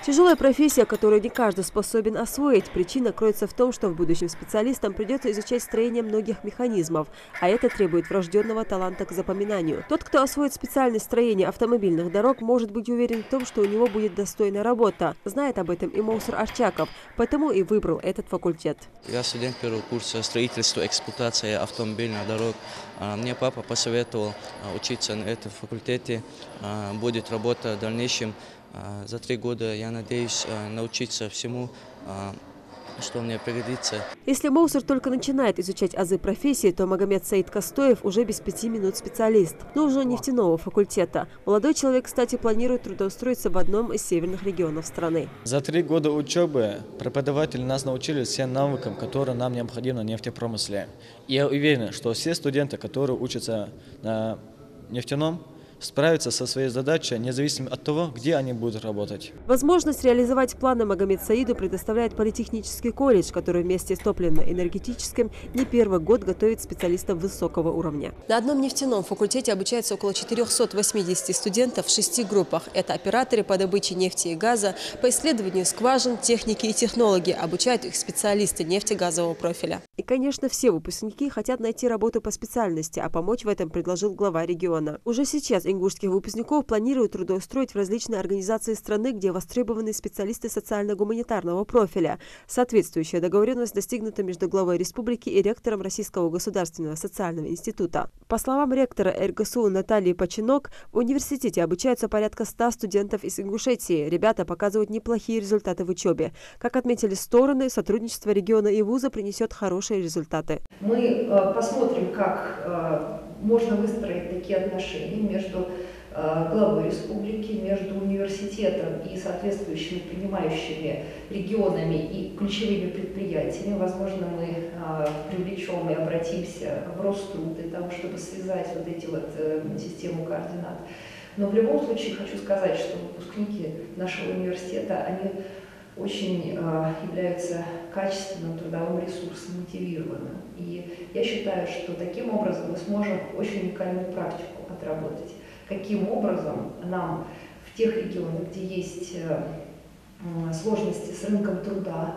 Тяжелая профессия, которую не каждый способен освоить. Причина кроется в том, что в будущем специалистам придется изучать строение многих механизмов, а это требует врожденного таланта к запоминанию. Тот, кто освоит специальность строения автомобильных дорог, может быть уверен в том, что у него будет достойная работа. Знает об этом и Моусар Арчаков, поэтому и выбрал этот факультет. Я студент первого курса строительства и эксплуатации автомобильных дорог. Мне папа посоветовал учиться на этом факультете. Будет работа в дальнейшем. За 3 года я надеюсь научиться всему, что мне пригодится. Если Моусар только начинает изучать азы профессии, то Магомед Саид Костоев уже без 5 минут специалист, но уже нефтяного факультета. Молодой человек, кстати, планирует трудоустроиться в одном из северных регионов страны. За 3 года учебы преподаватели нас научили всем навыкам, которые нам необходимы на нефтепромысле. И я уверен, что все студенты, которые учатся на нефтяном, справиться со своей задачей, независимо от того, где они будут работать. Возможность реализовать планы Магомед Саиду предоставляет Политехнический колледж, который вместе с топливно-энергетическим не первый год готовит специалистов высокого уровня. На одном нефтяном факультете обучается около 480 студентов в 6 группах. Это операторы по добыче нефти и газа, по исследованию скважин, техники и технологии. Обучают их специалисты нефтегазового профиля. И, конечно, все выпускники хотят найти работу по специальности, а помочь в этом предложил глава региона. Уже сейчас ингушских выпускников планируют трудоустроить в различные организации страны, где востребованы специалисты социально-гуманитарного профиля. Соответствующая договоренность достигнута между главой республики и ректором Российского государственного социального института. По словам ректора РГСУ Натальи Починок, в университете обучаются порядка 100 студентов из Ингушетии. Ребята показывают неплохие результаты в учебе. Как отметили стороны, сотрудничество региона и вуза принесет хорошие результаты. Мы посмотрим, как можно выстроить такие отношения между главой республики, между университетом и соответствующими принимающими регионами и ключевыми предприятиями. Возможно, мы привлечем и обратимся в Роструд для того, чтобы связать вот эти вот систему координат. Но в любом случае хочу сказать, что выпускники нашего университета, они очень являются качественным трудовым ресурсом, мотивированным. И я считаю, что таким образом мы сможем очень уникальную практику отработать. Каким образом нам в тех регионах, где есть сложности с рынком труда,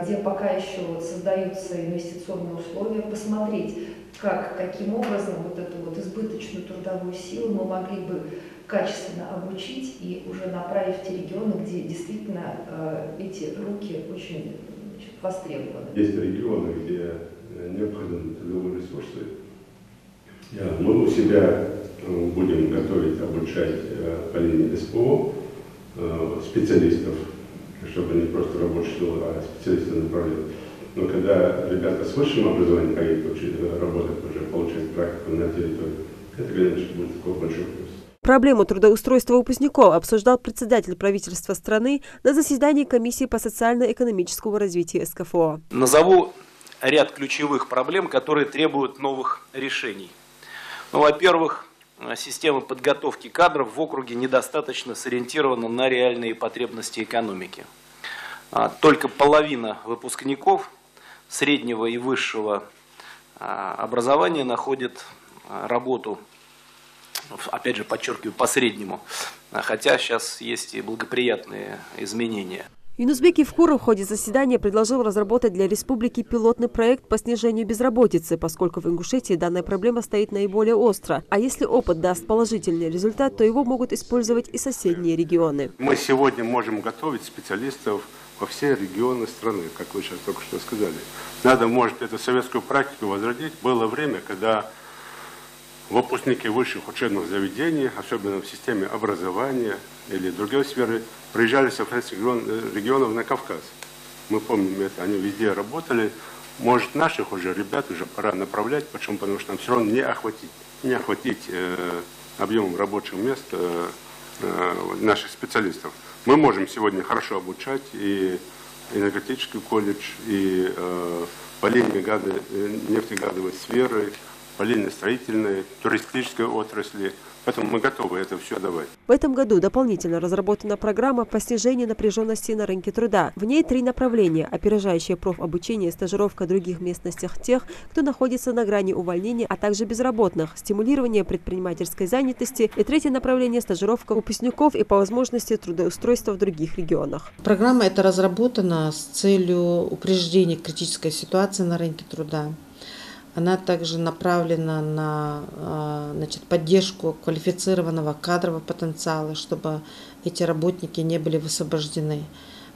где пока еще создаются инвестиционные условия, посмотреть, каким образом вот эту вот избыточную трудовую силу мы могли бы качественно обучить и уже направить в те регионы, где действительно эти руки очень востребованы. Есть регионы, где необходимы трудовые ресурсы. Мы у себя будем готовить, обучать по линии СПО специалистов, чтобы не просто рабочую силу, а специалисты направлять. Но когда ребята с высшим образованием поедут работать, уже получать практику на территории, это, конечно, будет такой большой плюс. Проблему трудоустройства выпускников обсуждал председатель правительства страны на заседании комиссии по социально-экономическому развитию СКФО. Назову ряд ключевых проблем, которые требуют новых решений. Во-первых, система подготовки кадров в округе недостаточно сориентирована на реальные потребности экономики. Только половина выпускников среднего и высшего образования находит работу, опять же, подчеркиваю, по среднему, хотя сейчас есть и благоприятные изменения. Юнусбек Евкуров в ходе заседания предложил разработать для республики пилотный проект по снижению безработицы, поскольку в Ингушетии данная проблема стоит наиболее остро. А если опыт даст положительный результат, то его могут использовать и соседние регионы. Мы сегодня можем готовить специалистов во все регионы страны, как вы сейчас только что сказали. Надо, может, эту советскую практику возродить. Было время, когда выпускники высших учебных заведений, особенно в системе образования или другой сферы, приезжали с регионов на Кавказ. Мы помним это, они везде работали. Может, наших уже ребят уже пора направлять, почему? Потому что нам все равно не охватить объемом рабочих мест наших специалистов. Мы можем сегодня хорошо обучать и энергетический колледж, и по линии нефтегазовой сферы, линейно-строительной, туристической отрасли. Поэтому мы готовы это все давать. В этом году дополнительно разработана программа по снижению напряженности на рынке труда. В ней 3 направления – опережающее профобучение и стажировка в других местностях тех, кто находится на грани увольнения, а также безработных, стимулирование предпринимательской занятости и 3-е направление – стажировка выпускников и по возможности трудоустройства в других регионах. Программа эта разработана с целью упреждения критической ситуации на рынке труда. Она также направлена на поддержку квалифицированного кадрового потенциала, чтобы эти работники не были высвобождены.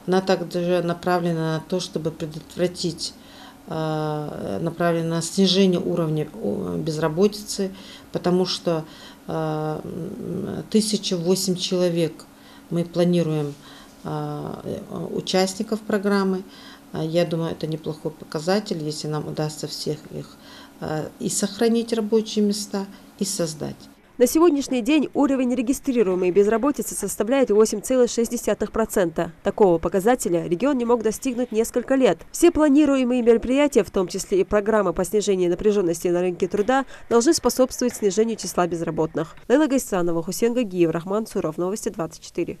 Она также направлена на то, чтобы предотвратить, направлена на снижение уровня безработицы, потому что 1008 человек мы планируем участников программы. Я думаю, это неплохой показатель, если нам удастся всех их и сохранить рабочие места, и создать. На сегодняшний день уровень регистрируемой безработицы составляет 8,6%. Такого показателя регион не мог достигнуть несколько лет. Все планируемые мероприятия, в том числе и программы по снижению напряженности на рынке труда, должны способствовать снижению числа безработных. Лейла Гайсанова, Хусен Гагиев, Рахман Суров. Новости 24.